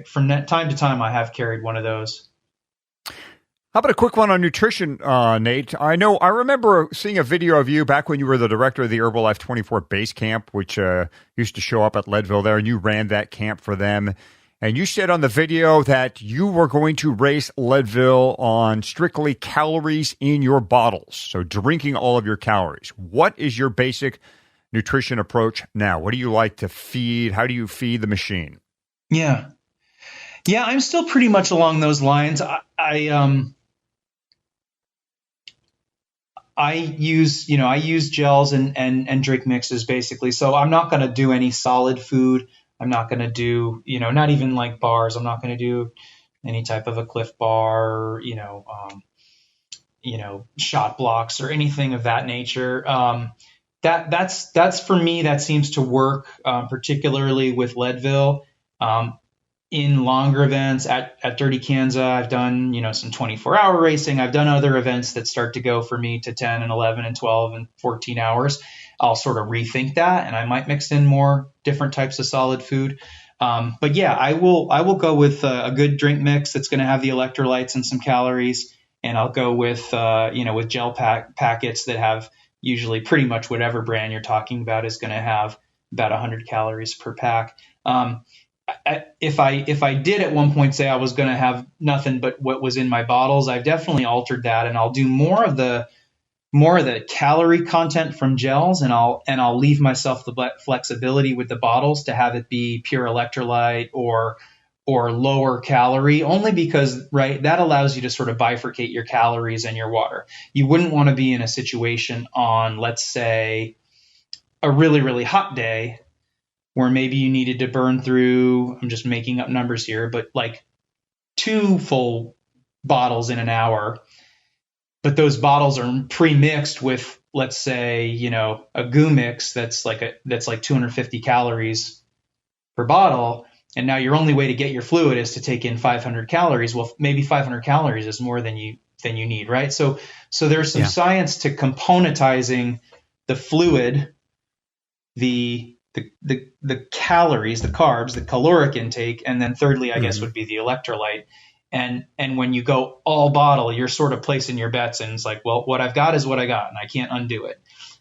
from time to time, I have carried one of those. How about a quick one on nutrition, Nate? I remember seeing a video of you back when you were the director of the Herbalife 24 base camp, which used to show up at Leadville there, and you ran that camp for them. And you said on the video that you were going to race Leadville on strictly calories in your bottles, so drinking all of your calories. What is your basic nutrition approach now? What do you like to feed? How do you feed the machine? Yeah, I'm still pretty much along those lines. I use gels and drink mixes basically. So I'm not going to do any solid food. I'm not going to do, not even like bars. I'm not going to do any type of a Cliff Bar, shot blocks or anything of that nature. That's for me, that seems to work, particularly with Leadville. In longer events at Dirty Kanza, I've done, some 24-hour racing. I've done other events that start to go for me to 10 and 11 and 12 and 14 hours. I'll sort of rethink that, and I might mix in more different types of solid food. But yeah, I will go with a good drink mix that's going to have the electrolytes and some calories, and I'll go with with gel packets that have usually pretty much whatever brand you're talking about is going to have about 100 calories per pack. If I did at one point say I was going to have nothing but what was in my bottles, I've definitely altered that, and I'll do more of the calorie content from gels, and I'll leave myself the flexibility with the bottles to have it be pure electrolyte or lower calorie, only because, right, that allows you to sort of bifurcate your calories and your water. You wouldn't want to be in a situation on, let's say, a really, really hot day where maybe you needed to burn through, I'm just making up numbers here, but like 2 full bottles in an hour. But those bottles are pre-mixed with, let's say, a goo mix that's like 250 calories per bottle. And now your only way to get your fluid is to take in 500 calories. Well, maybe 500 calories is more than you need, right? So there's some science to componentizing the fluid, the calories, the carbs, the caloric intake, and then thirdly, I guess, would be the electrolyte. And when you go all bottle, you're sort of placing your bets, and it's like, well, what I've got is what I got, and I can't undo it.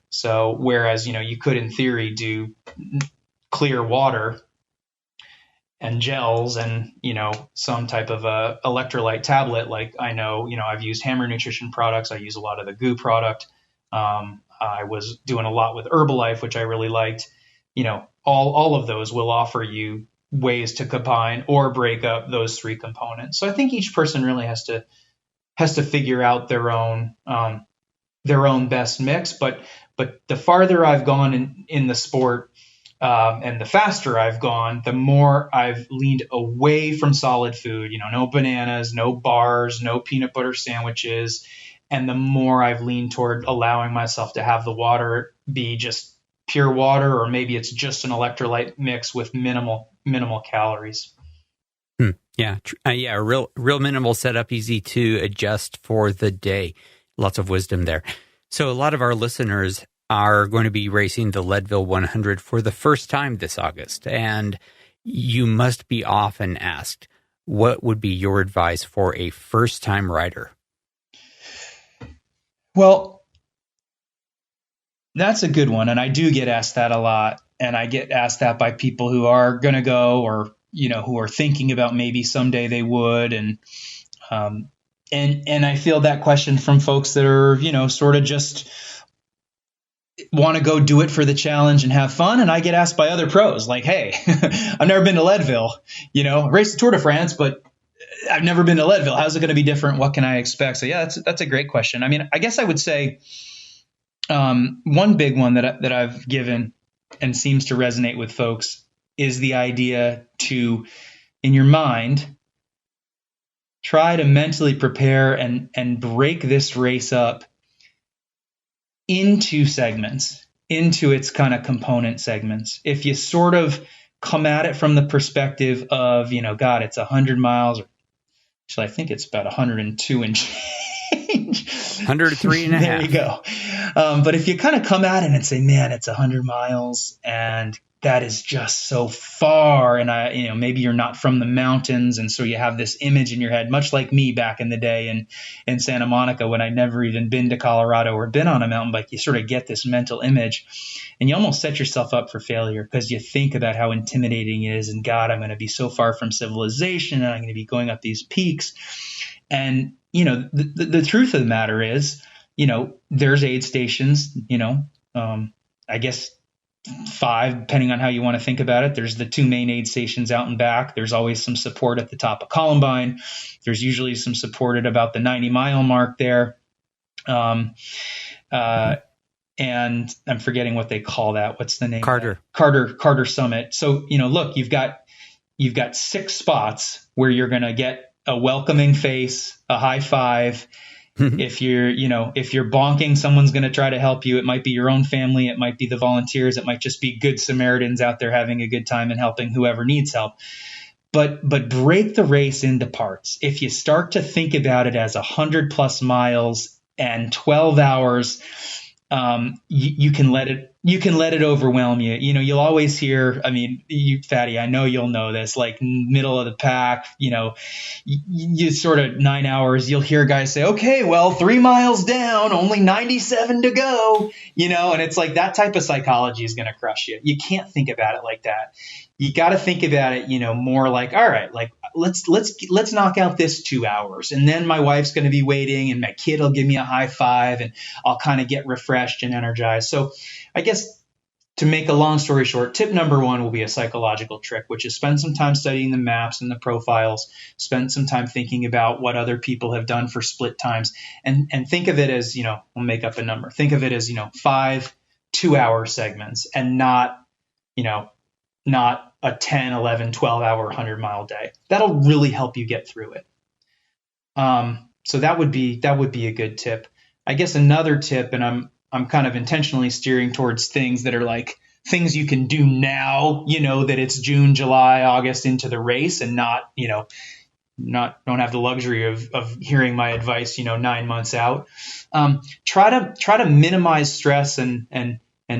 So whereas, you could in theory do clear water and gels and, some type of a electrolyte tablet, like I've used Hammer Nutrition products. I use a lot of the goo product. I was doing a lot with Herbalife, which I really liked. All of those will offer you ways to combine or break up those 3 components. So I think each person really has to figure out their own best mix. But the farther I've gone in the sport, and the faster I've gone, the more I've leaned away from solid food. No bananas, no bars, no peanut butter sandwiches, and the more I've leaned toward allowing myself to have the water be just pure water, or maybe it's just an electrolyte mix with minimal calories. Yeah. Real minimal setup, easy to adjust for the day. Lots of wisdom there. So a lot of our listeners are going to be racing the Leadville 100 for the first time this August. And you must be often asked, what would be your advice for a first-time rider? Well, that's a good one. And I do get asked that a lot. And I get asked that by people who are going to go, or, who are thinking about maybe someday they would. And I feel that question from folks that are, sort of just want to go do it for the challenge and have fun. And I get asked by other pros like, hey, I've never been to Leadville, raced the Tour de France, but I've never been to Leadville. How's it going to be different? What can I expect? So yeah, that's a great question. I mean, I guess I would say, one big one that I've given and seems to resonate with folks is the idea to, in your mind, try to mentally prepare and break this race up into segments, into its kind of component segments. If you sort of come at it from the perspective of, God, it's 100 miles or Actually, I think it's about 102 and change. 103 and a half. There you go. But if you kind of come at it and say, man, it's 100 miles and that is just so far. And maybe you're not from the mountains. And so you have this image in your head, much like me back in the day in Santa Monica, when I'd never even been to Colorado or been on a mountain bike. You sort of get this mental image and you almost set yourself up for failure because you think about how intimidating it is. And God, I'm going to be so far from civilization and I'm going to be going up these peaks. And, the truth of the matter is, there's aid stations, I guess 5, depending on how you want to think about it. There's the 2 main aid stations out and back. There's always some support at the top of Columbine. There's usually some support at about the 90-mile mark there. And I'm forgetting what they call that. What's the name? Carter Summit. So, look, you've got 6 spots where you're going to get a welcoming face, a high five. If you're bonking, someone's going to try to help you. It might be your own family. It might be the volunteers. It might just be good Samaritans out there having a good time and helping whoever needs help. But break the race into parts. If you start to think about it as 100+ miles and 12 hours, you can let it overwhelm you. You'll always hear, you Fatty, I know you'll know this, like middle of the pack, you sort of 9 hours, you'll hear guys say, okay, well, 3 miles down, only 97 to go, and it's like that type of psychology is going to crush you. You can't think about it like that. You got to think about it, more like, all right, like let's knock out this 2 hours. And then my wife's going to be waiting and my kid will give me a high five and I'll kind of get refreshed and energized. So I guess to make a long story short, tip number 1 will be a psychological trick, which is spend some time studying the maps and the profiles, spend some time thinking about what other people have done for split times, and think of it as, we'll make up a number. Think of it as, 5 2-hour segments and not a 10, 11, 12-hour 100-mile day. That'll really help you get through it. So that would be a good tip. I guess another tip, and I'm kind of intentionally steering towards things that are like things you can do now, that it's June, July, August into the race and not don't have the luxury of hearing my advice, 9 months out. Try to minimize stress and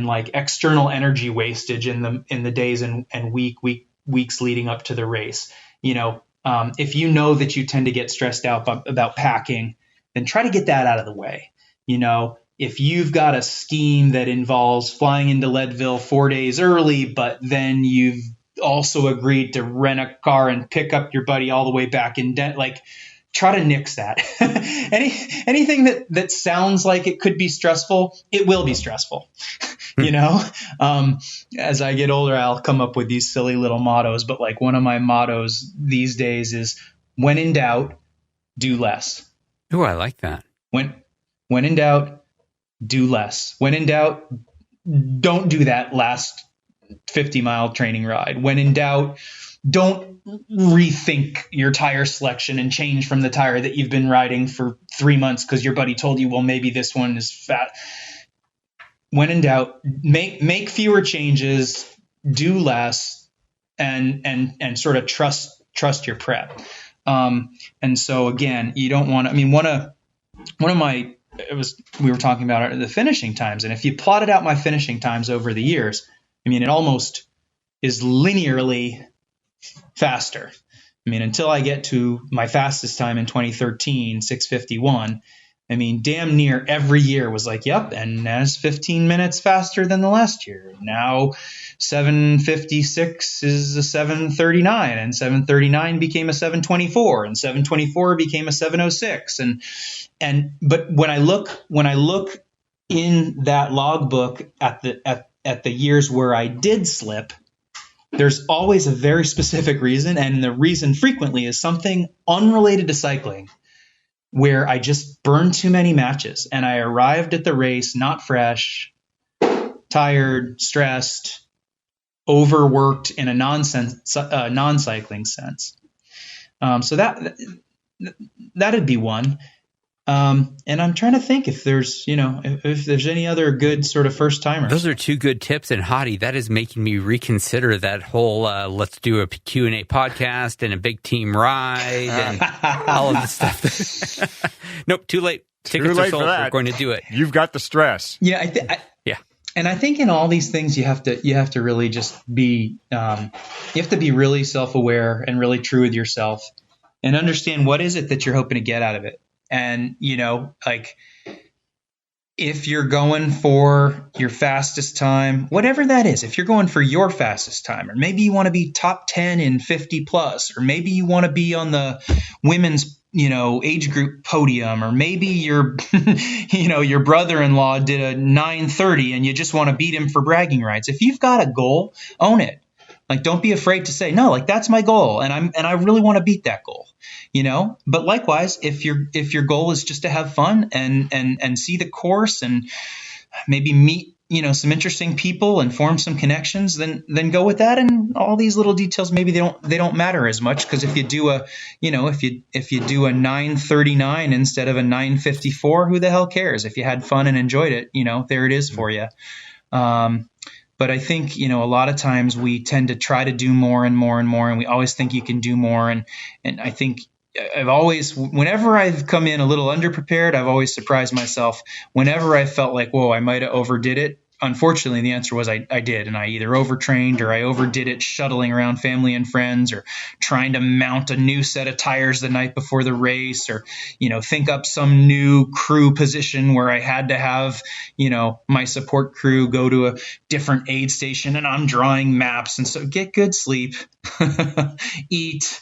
like external energy wastage in the days and weeks leading up to the race. If you know that you tend to get stressed out about packing, then try to get that out of the way. If you've got a scheme that involves flying into Leadville 4 days early, but then you've also agreed to rent a car and pick up your buddy all the way back in try to nix that. Anything that sounds like it could be stressful, it will be stressful. As I get older, I'll come up with these silly little mottos, but like one of my mottos these days is, when in doubt, do less. Oh, I like that. When in doubt, do less. When in doubt, don't do that last 50-mile training ride. When in doubt, don't rethink your tire selection and change from the tire that you've been riding for 3 months because your buddy told you, well, maybe this one is fat. When in doubt, make fewer changes, do less, and sort of trust your prep. And so again, you don't want to. We were talking about the finishing times, and if you plotted out my finishing times over the years, it almost is linearly faster. Until I get to my fastest time in 2013, 6:51, damn near every year was like, yep, and that's 15 minutes faster than the last year. Now 7:56 is a 7:39, and 7:39 became a 7:24, and 7:24 became a 7:06. But when I look in that logbook at the years where I did slip, there's always a very specific reason, and the reason frequently is something unrelated to cycling, where I just burned too many matches and I arrived at the race not fresh, tired, stressed, overworked in a non-cycling sense. So that'd be one. And I'm trying to think if there's, if there's any other good sort of first timers. Those are two good tips. And Hadi, that is making me reconsider that whole let's do a Q&A podcast and a big team ride and all of this stuff. Nope, too late. Tickets are sold. We're going to do it. You've got the stress. Yeah, yeah. And I think in all these things you have to really just be you have to be really self-aware and really true with yourself and understand what is it that you're hoping to get out of it. And like if you're going for your fastest time, whatever that is, if you're going for your fastest time, or maybe you want to be top 10 in 50 plus, or maybe you want to be on the women's age group podium, or maybe your your brother-in-law did a 9:30 and you just want to beat him for bragging rights. If you've got a goal, own it. Like, don't be afraid to say, no, like that's my goal. And I really want to beat that goal, but likewise, if your goal is just to have fun and see the course and maybe meet, some interesting people and form some connections, then go with that. And all these little details, maybe they don't matter as much, because if you do a 9:39 instead of a 9:54, who the hell cares? If you had fun and enjoyed it, there it is for you. But I think, a lot of times we tend to try to do more and more and more, and we always think you can do more. And I think whenever I've come in a little underprepared, I've always surprised myself. Whenever I felt like, whoa, I might have overdid it. Unfortunately, the answer was I did. And I either overtrained or I overdid it shuttling around family and friends, or trying to mount a new set of tires the night before the race, or, think up some new crew position where I had to have, my support crew go to a different aid station, and I'm drawing maps. And so get good sleep, eat,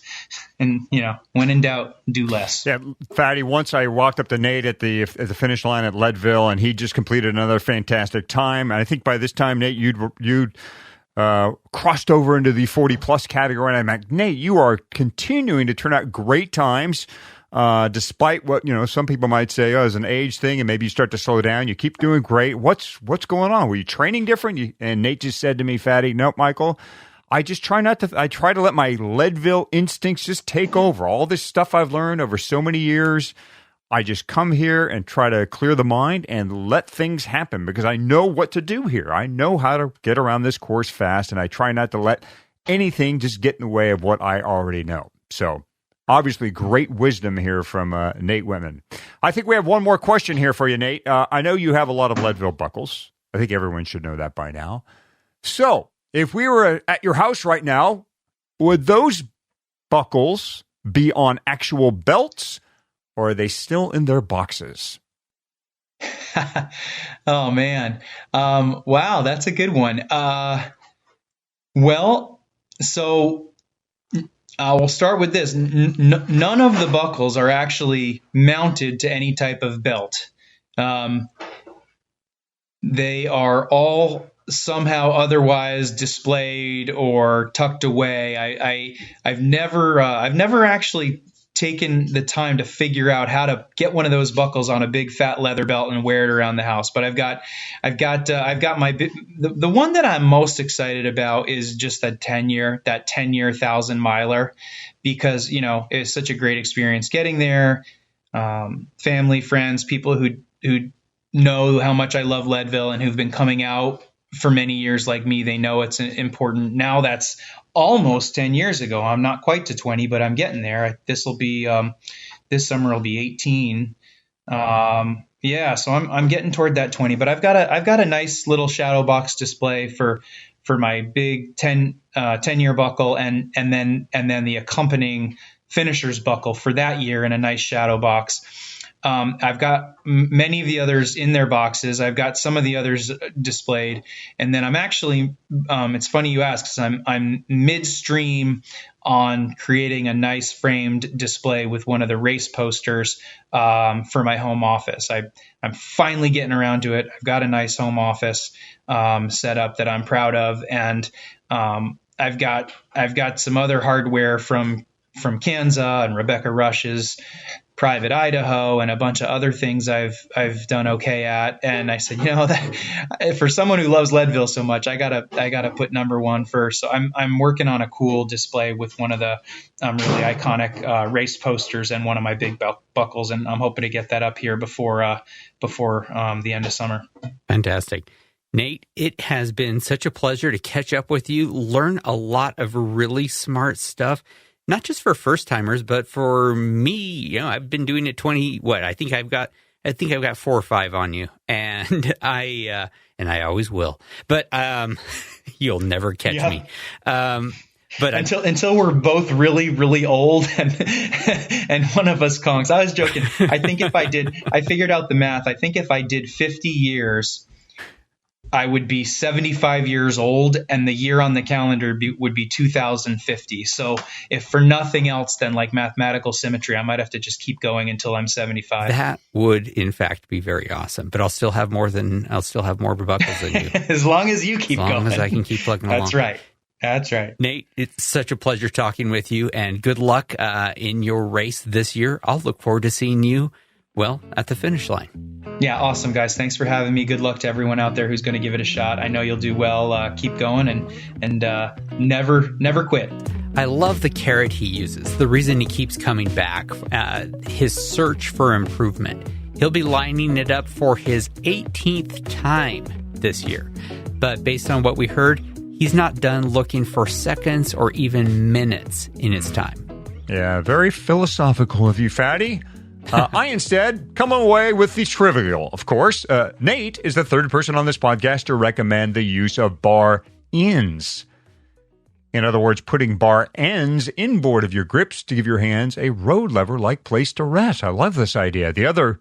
and, when in doubt, do less. Yeah, Fatty, once I walked up to Nate at the finish line at Leadville, and he just completed another fantastic time. And I think by this time, Nate, you'd crossed over into the 40-plus category. And I'm like, Nate, you are continuing to turn out great times, despite what, some people might say, is an age thing, and maybe you start to slow down. You keep doing great. What's going on? Were you training different? And Nate just said to me, Fatty, nope, Michael, I just try I try to let my Leadville instincts just take over. All this stuff I've learned over so many years, I just come here and try to clear the mind and let things happen, because I know what to do here. I know how to get around this course fast, and I try not to let anything just get in the way of what I already know. So obviously great wisdom here from Nate Whitman. I think we have one more question here for you, Nate. I know you have a lot of Leadville buckles. I think everyone should know that by now. So if we were at your house right now, would those buckles be on actual belts, or are they still in their boxes? Oh, man. Wow, that's a good one. Well, so we'll start with this. None of the buckles are actually mounted to any type of belt. They are all somehow otherwise displayed or tucked away. I've never actually taken the time to figure out how to get one of those buckles on a big fat leather belt and wear it around the house. But I've got the one that I'm most excited about is just that 10-year 1,000 miler, because it's such a great experience getting there. Family, friends, people who know how much I love Leadville and who've been coming out for many years like me, they know it's important. Now that's almost 10 years ago. I'm not quite to 20, but I'm getting there. This summer will be 18. So I'm getting toward that 20, but I've got a nice little shadow box display for my big 10-year buckle and then the accompanying finisher's buckle for that year in a nice shadow box. I've got many of the others in their boxes. I've got some of the others displayed. And then I'm actually, it's funny you ask, because I'm midstream on creating a nice framed display with one of the race posters for my home office. I'm finally getting around to it. I've got a nice home office set up that I'm proud of. And I've got some other hardware from Kanza and Rebecca Rush's Private Idaho and a bunch of other things I've done okay at. And I said, that for someone who loves Leadville so much, I gotta put number one first. So I'm working on a cool display with one of the really iconic race posters and one of my big buckles, and I'm hoping to get that up here before the end of summer. Fantastic. Nate, it has been such a pleasure to catch up with you, learn a lot of really smart stuff. Not just for first timers, but for me, I've been doing it I think I've got 4 or 5 on you, and I always will, but you'll never catch me. But until we're both really, really old and one of us conks. I was joking. I figured out the math. I think if I did 50 years, I would be 75 years old, and the year on the calendar would be 2050. So if for nothing else than like mathematical symmetry, I might have to just keep going until I'm 75. That would, in fact, be very awesome. But I'll still have more buckles than you. As long as you keep going. As long as I can keep plugging along. That's right. Nate, it's such a pleasure talking with you, and good luck in your race this year. I'll look forward to seeing you, at the finish line. Yeah, awesome, guys. Thanks for having me. Good luck to everyone out there who's going to give it a shot. I know you'll do well. Keep going and never quit. I love the carrot he uses, the reason he keeps coming back, his search for improvement. He'll be lining it up for his 18th time this year. But based on what we heard, he's not done looking for seconds or even minutes in his time. Yeah, very philosophical of you, Fatty. I instead come away with the trivial, of course. Nate is the third person on this podcast to recommend the use of bar ends. In other words, putting bar ends inboard of your grips to give your hands a road lever-like place to rest. I love this idea. The other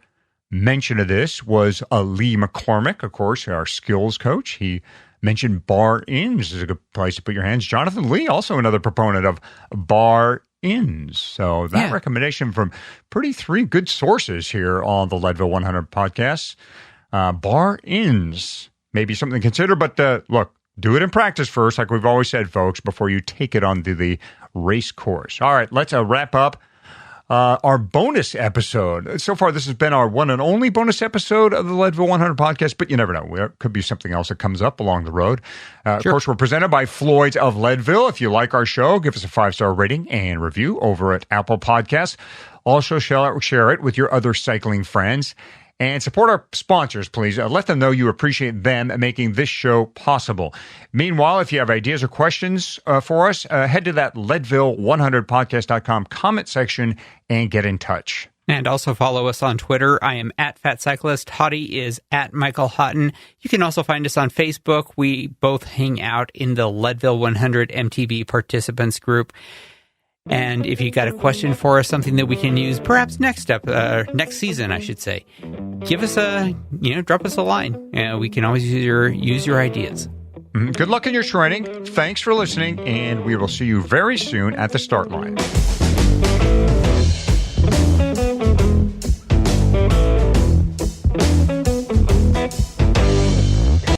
mention of this was Lee McCormick, of course, our skills coach. He mentioned bar ends as a good place to put your hands. Jonathan Lee, also another proponent of bar ends. So that recommendation from 3 good sources here on the Leadville 100 podcast. Bar ends may be something to consider, but look, do it in practice first, like we've always said, folks, before you take it onto the race course. All right, let's wrap up our bonus episode. So far, this has been our one and only bonus episode of the Leadville 100 podcast, but you never know. There could be something else that comes up along the road. Of course, we're presented by Floyd's of Leadville. If you like our show, give us a 5-star rating and review over at Apple Podcasts. Also, share it with your other cycling friends. And support our sponsors, please. Let them know you appreciate them making this show possible. Meanwhile, if you have ideas or questions for us, head to that Leadville100podcast.com comment section and get in touch. And also follow us on Twitter. I am at Fat Cyclist. Hottie is at Michael Houghton. You can also find us on Facebook. We both hang out in the Leadville 100 MTB participants group. And if you got a question for us, something that we can use, perhaps next season, I should say, give us drop us a line. We can always use your ideas. Good luck in your training. Thanks for listening, and we will see you very soon at the start line.